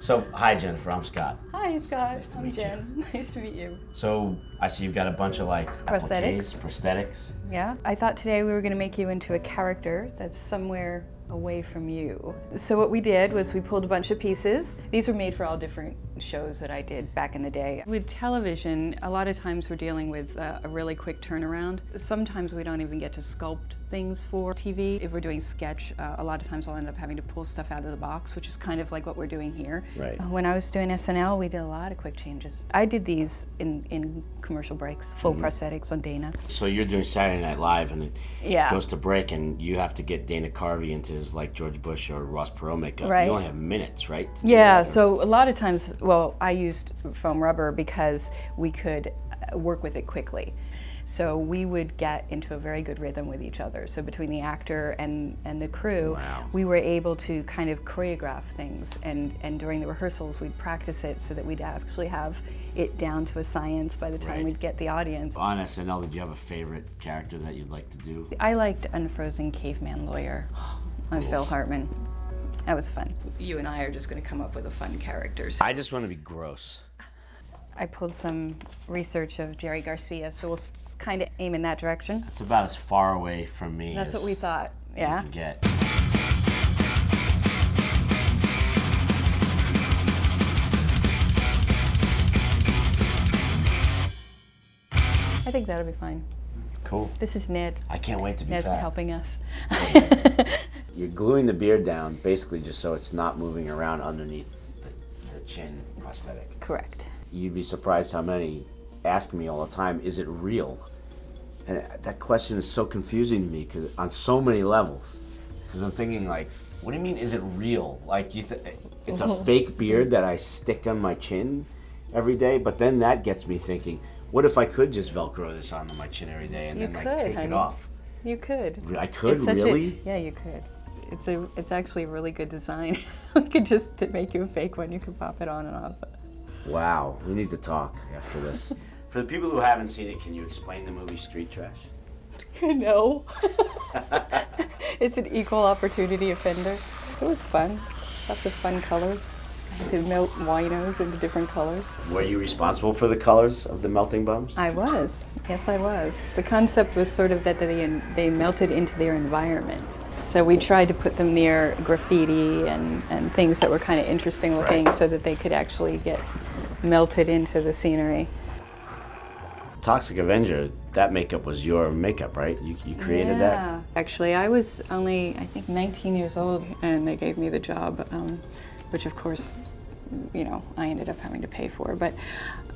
So, hi Jennifer, I'm Scott. Hi Scott, Nice to I'm meet you. Jen. Nice to meet you. So, I see you've got a bunch of like Prosthetics. prosthetics. Yeah, I thought today we were going to make you into a character that's somewhere away from you. So what we did was we pulled a bunch of pieces. These were made for all different shows that I did back in the day. With television, a lot of times we're dealing with a really quick turnaround. Sometimes we don't even get to sculpt things for TV. If we're doing sketch, a lot of times I'll end up having to pull stuff out of the box, which is kind of like what we're doing here. Right. When I was doing SNL, we did a lot of quick changes. I did these in commercial breaks, full prosthetics on Dana. So you're doing Saturday Night Live and it Yeah. goes to break and you have to get Dana Carvey into his like George Bush or Ross Perot makeup. Right. You only have minutes, right? to do Yeah, that, or- so a lot of times, well, I used foam rubber because we could work with it quickly. So we would get into a very good rhythm with each other. So between the actor and the crew, Wow. we were able to kind of choreograph things. And during the rehearsals, we'd practice it so that we'd actually have it down to a science by the time Right. we'd get the audience. On SNL, did you have a favorite character that you'd like to do? I liked Unfrozen Caveman Lawyer on Phil Hartman. That was fun. You and I are just going to come up with a fun character. So I just want to be gross. I pulled some research of Jerry Garcia, so we'll kind of aim in that direction. It's about as far away from me That's as what we thought. you Yeah. can get. I think that'll be fine. Cool. This is Ned. I can't wait to be Ned's fat. helping us. You're gluing the beard down basically just so it's not moving around underneath the chin prosthetic. Correct. You'd be surprised how many ask me all the time, is it real? And that question is so confusing to me because on so many levels. Because I'm thinking like, what do you mean is it real? Like it's a fake beard that I stick on my chin every day, but then that gets me thinking, what if I could just Velcro this onto my chin every day and You then like could, take honey. it off? You could. I could, It's such a- really? yeah, you could. It's actually a really good design. We could just make you a fake one. You could pop it on and off. Wow, we need to talk after this. For the people who haven't seen it, can you explain the movie Street Trash? No. It's an equal opportunity offender. It was fun. Lots of fun colors. I had to melt winos into different colors. Were you responsible for the colors of the melting bums? I was. Yes, I was. The concept was sort of that they melted into their environment. So we tried to put them near graffiti and things that were kind of interesting looking Right. so that they could actually get melted into the scenery. Toxic Avenger, that makeup was your makeup, right? You created that? Yeah. Actually, I was only, I think, 19 years old, and they gave me the job, which of course, you know, I ended up having to pay for, but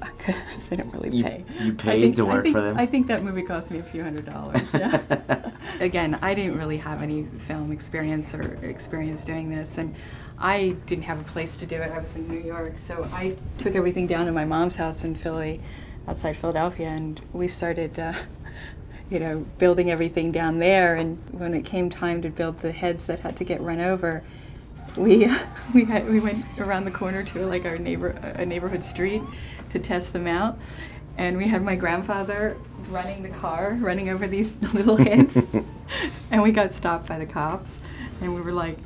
because they didn't really pay. You paid to work for them? I think that movie cost me a few $100s, yeah. Again, I didn't really have any film experience or experience doing this, and I didn't have a place to do it. I was in New York, so I took everything down to my mom's house in Philly, outside Philadelphia, and we started you know, building everything down there. And when it came time to build the heads that had to get run over, we went around the corner to like a neighborhood street to test them out, and we had my grandfather running the car, running over these little heads, and we got stopped by the cops, and we were like,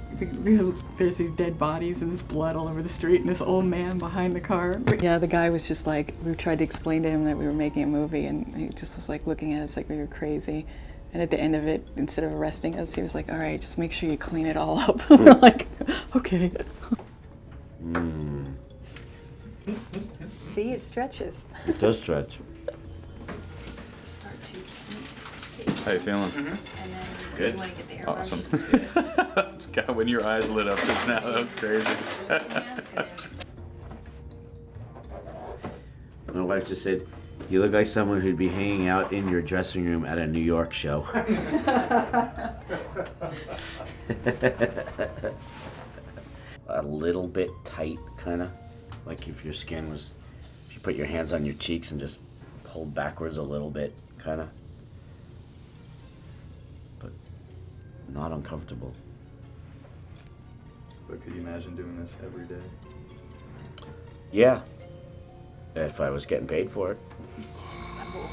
there's these dead bodies and this blood all over the street and this old man behind the car. Yeah, the guy was just like, we tried to explain to him that we were making a movie, and he just was like looking at us like we were crazy. And at the end of it, instead of arresting us, he was like, all right, just make sure you clean it all up. We're like, okay. See, it stretches. It does stretch. Start How you feeling? and then Good. you want to get the air Awesome. Scott, when your eyes lit up just now, that was crazy. My wife just said, you look like someone who'd be hanging out in your dressing room at a New York show. A little bit tight, kind of. Like if your skin was, if you put your hands on your cheeks and just pulled backwards a little bit, kind of. But not uncomfortable. But could you imagine doing this every day? Yeah. If I was getting paid for it. It's my boy.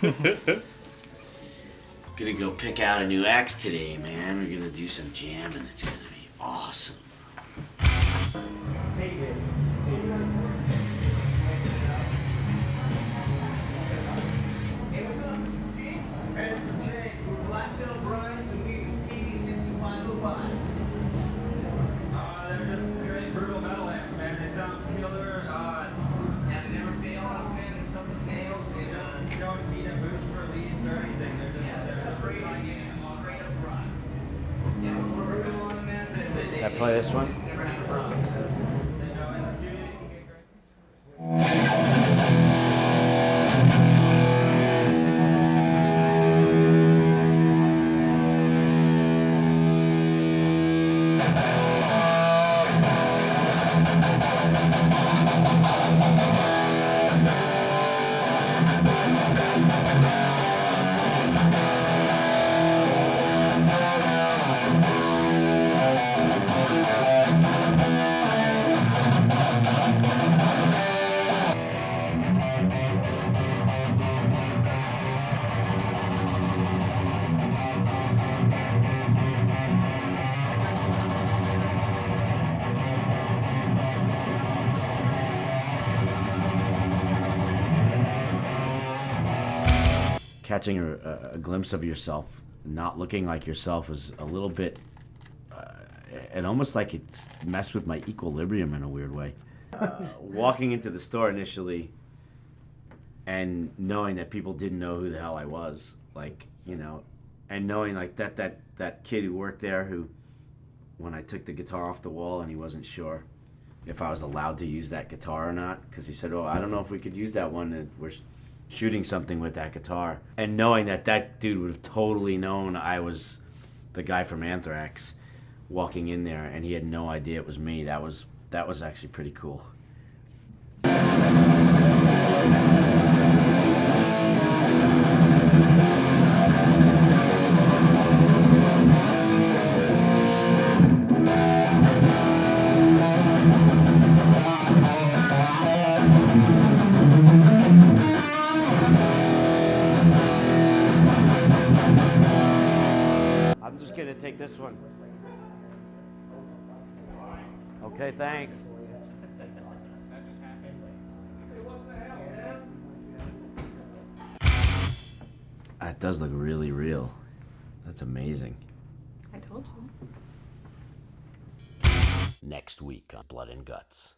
Gonna go pick out a new axe today, man. We're gonna do some jamming. It's gonna be awesome. Can I play this one? Catching a glimpse of yourself, not looking like yourself, was a little bit, and almost like it messed with my equilibrium in a weird way. Walking into the store initially and knowing that people didn't know who the hell I was, like, you know, and knowing like that kid who worked there who, when I took the guitar off the wall and he wasn't sure if I was allowed to use that guitar or not, because he said, oh, I don't know if we could use that one, and we're shooting something with that guitar, and knowing that dude would have totally known I was the guy from Anthrax walking in there, and he had no idea it was me. That was actually pretty cool. I'm just gonna take this one. Okay, thanks. That does look really real. That's amazing. I told you. Next week on Blood and Guts.